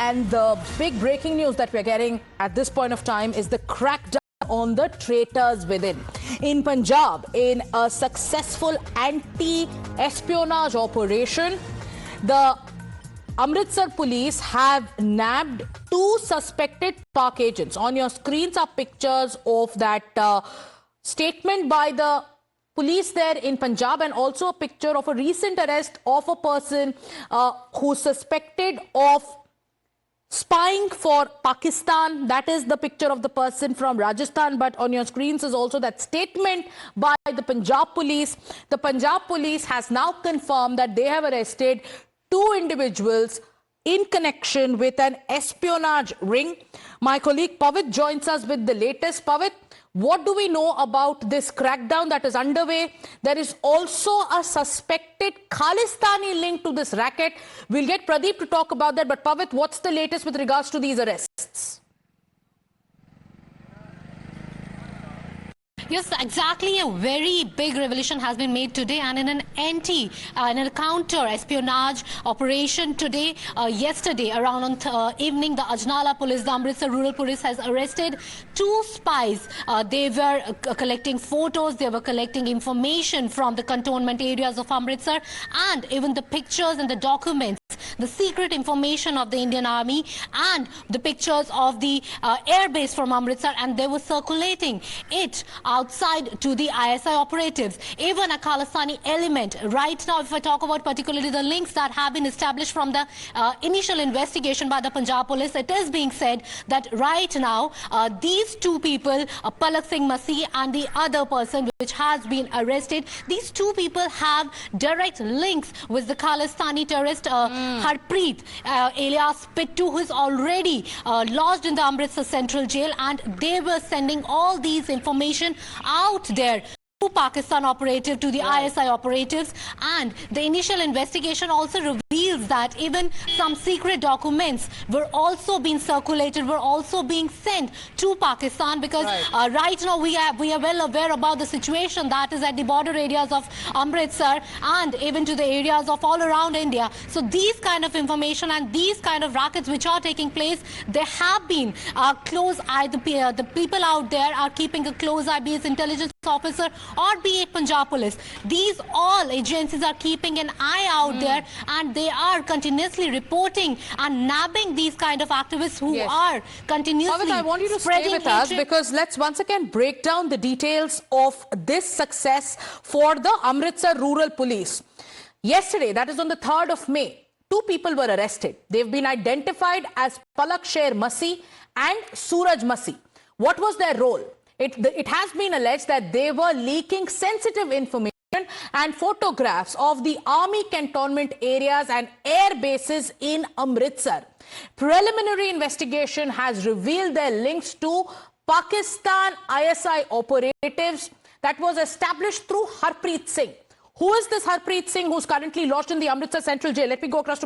And the big breaking news that we're getting at this point of time is the crackdown on the traitors within. In Punjab, in a successful anti-espionage operation, the Amritsar police have nabbed 2 suspected Pak agents. On your screens are pictures of that statement by the police there in Punjab, and also a picture of a recent arrest of a person who's suspected of spying for Pakistan. That is the picture of the person from Rajasthan, but on your screens is also that statement by the Punjab police. The Punjab police has now confirmed that they have arrested 2 individuals in connection with an espionage ring. My colleague Pavit joins us with the latest. Pavit, what do we know about this crackdown that is underway? There is also a suspected Khalistani link to this racket. We'll get Pradeep to talk about that. But Pavit, what's the latest with regards to these arrests? Yes, exactly. A very big revelation has been made today, and in an counter-espionage operation today, yesterday around on evening, the Ajnala police, the Amritsar rural police, has arrested 2 spies. They were collecting photos, they were collecting information from the cantonment areas of Amritsar, and even the pictures and the documents, the secret information of the Indian Army, and the pictures of the air base from Amritsar, and they were circulating it outside to the ISI operatives. Even a Khalistani element. Right now, if I talk about particularly the links that have been established from the initial investigation by the Punjab police, it is being said that right now these 2 people, Palak Singh Masih and the other person which has been arrested, these 2 people have direct links with the Khalistani terrorist Harpreet alias Pittu, who is already lodged in the Amritsar Central Jail, and they were sending all these information out there to Pakistan operative, to the ISI operatives. And the initial investigation also reveals that even some secret documents were also being circulated, were also being sent to Pakistan, because right now we are well aware about the situation that is at the border areas of Amritsar and even to the areas of all around India. So these kind of information and these kind of rackets which are taking place, there have been close eye, the people out there are keeping a close eye, be it intelligence officer or be it Punjab police. These all agencies are keeping an eye out there, and they are continuously reporting and nabbing these kind of activists who are continuously Pavit, I want you to stay with us, because let's once again break down the details of this success for the Amritsar rural police. Yesterday, that is on the 3rd of May, 2 people were arrested. They've been identified as Palak Sher Masih and Suraj Masih. What was their role? It has been alleged that they were leaking sensitive information and photographs of the army cantonment areas and air bases in Amritsar. Preliminary investigation has revealed their links to Pakistan ISI operatives that was established through Harpreet Singh. Who is this Harpreet Singh, who's currently lodged in the Amritsar Central Jail? Let me go across to